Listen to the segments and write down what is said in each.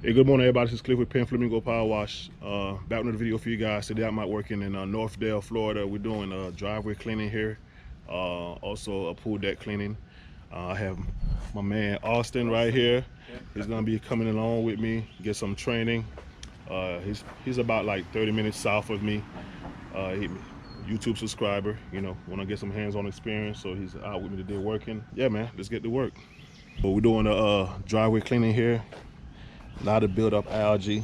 Hey, good morning, everybody. This is Cliff with Pen Flamingo Power Wash. Back with another video for you guys. Today I'm out working in Northdale, Florida. We're doing driveway cleaning here, also a pool deck cleaning. I have my man Austin right here. He's gonna be coming along with me, get some training. He's about like 30 minutes south of me. YouTube subscriber, you know, want to get some hands-on experience, so he's out with me today working. Yeah, man, let's get to work. So we're doing a driveway cleaning here. Now to build up algae.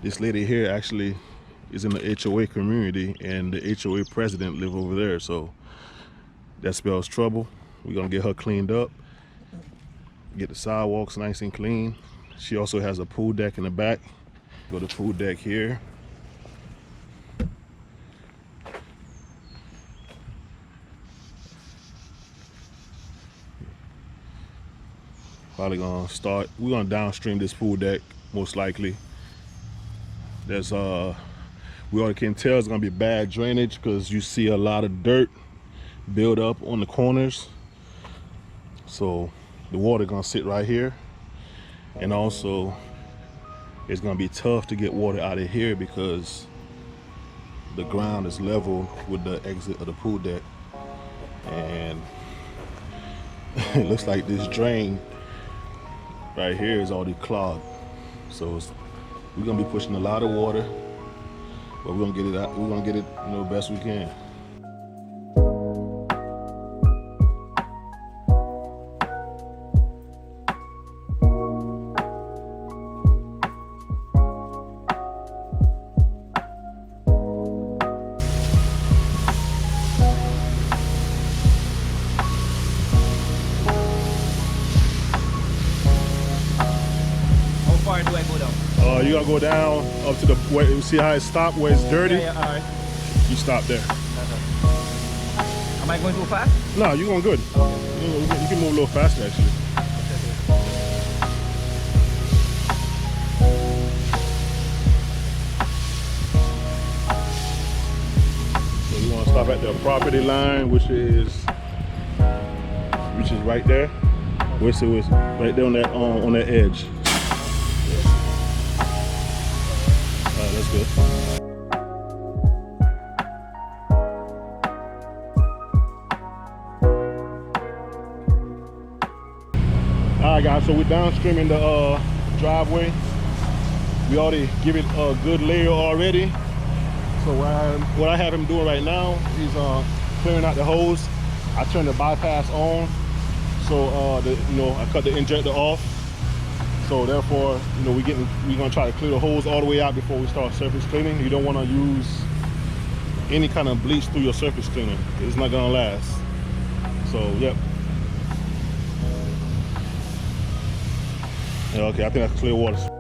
This lady here actually is in the HOA community, and the HOA president live over there, so that spells trouble. We're gonna get her cleaned up, get the sidewalks nice and clean. She also has a pool deck in the back. Go to pool deck here. Probably gonna start, we're gonna downstream this pool deck most likely. There's we already can tell it's gonna be bad drainage because you see a lot of dirt build up on the corners. So the water gonna sit right here, and also it's gonna be tough to get water out of here because the ground is level with the exit of the pool deck, and it looks like this drain right here is already clogged. So we're gonna be pushing a lot of water, but we're gonna get it out. We're gonna get it, you know, best we can. How far do I go down? You gotta go down up to the where you see how it stopped where it's dirty. Yeah, alright. You stop there. Am I going too fast? No, you're going good. You can move a little faster actually. So you want to stop at the property line, which is right there. Where's it? Right there on that edge. That's good. Alright guys, so we're downstreaming the driveway. We already give it a good layer already. So what I have him doing right now, he's clearing out the hose. I turn the bypass on, so I cut the injector off. So therefore, you know, we're gonna try to clear the hose all the way out before we start surface cleaning. You don't want to use any kind of bleach through your surface cleaner. It's not gonna last. So yep. Yeah, okay, I think that's clear water.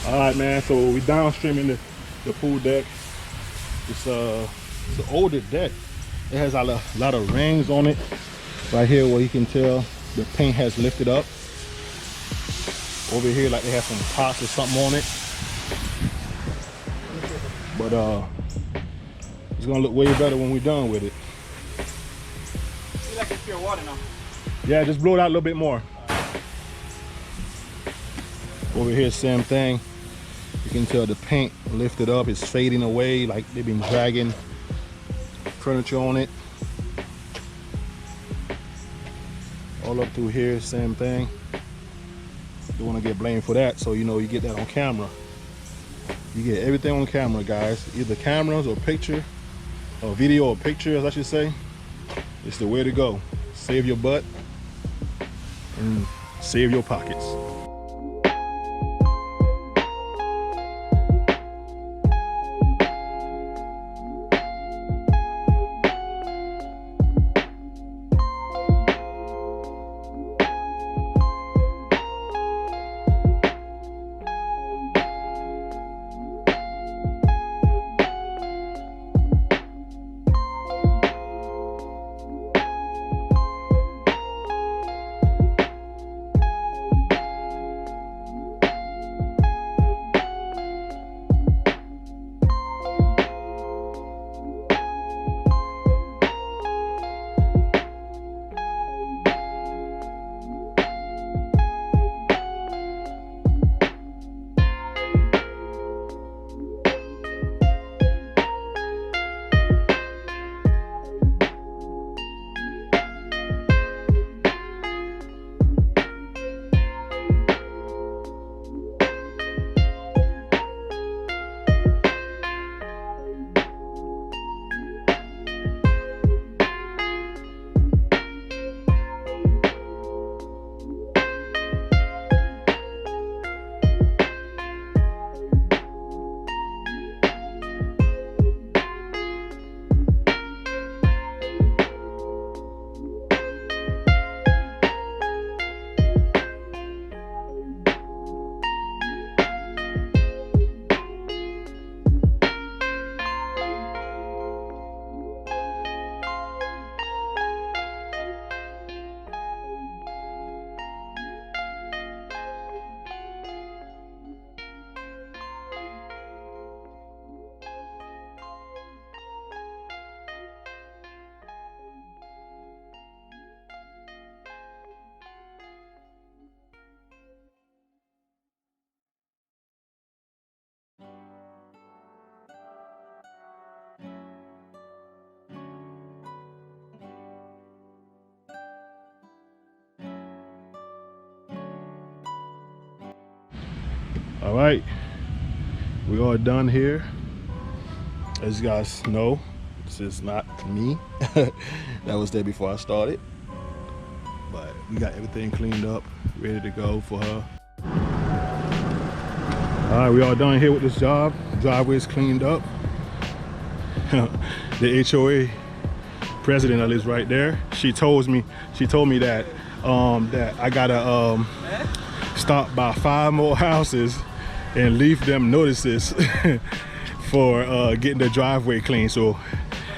All right, man. So we downstreaming the pool deck. It's an older deck. It has a lot of rings on it. Right here, where you can tell the paint has lifted up. Over here, like they have some pots or something on it. But it's gonna look way better when we're done with it. Feel like it's pure water now. Yeah, just blow it out a little bit more. Over here, same thing. You can tell the paint lifted up, it's fading away, like they've been dragging furniture on it. All up through here, same thing. You want to get blamed for that, so you know you get that on camera. You get everything on camera, guys. Either cameras or picture, or video or pictures, I should say. It's the way to go. Save your butt and save your pockets. All right, we are done here. As you guys know, this is not me. That was there before I started. But we got everything cleaned up, ready to go for her. All right, we all done here with this job. Driveway is cleaned up. The HOA president that lives right there. She told me that that I gotta stop by 5 more houses and leave them notices for getting the driveway clean. So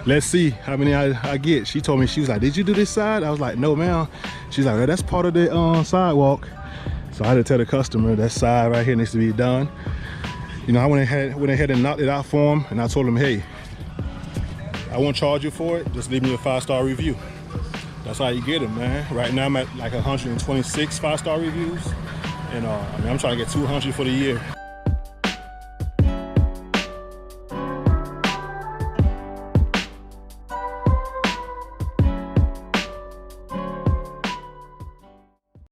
let's see how many I get. She told me, she was like, did you do this side? I was like, no ma'am. She's like, well, that's part of the sidewalk. So I had to tell the customer that side right here needs to be done. You know, I went ahead and knocked it out for him, and I told him, hey, I won't charge you for it, just leave me a 5-star review. That's how you get them, man. Right now I'm at like 126 5-star reviews, and I mean, I'm trying to get 200 for the year.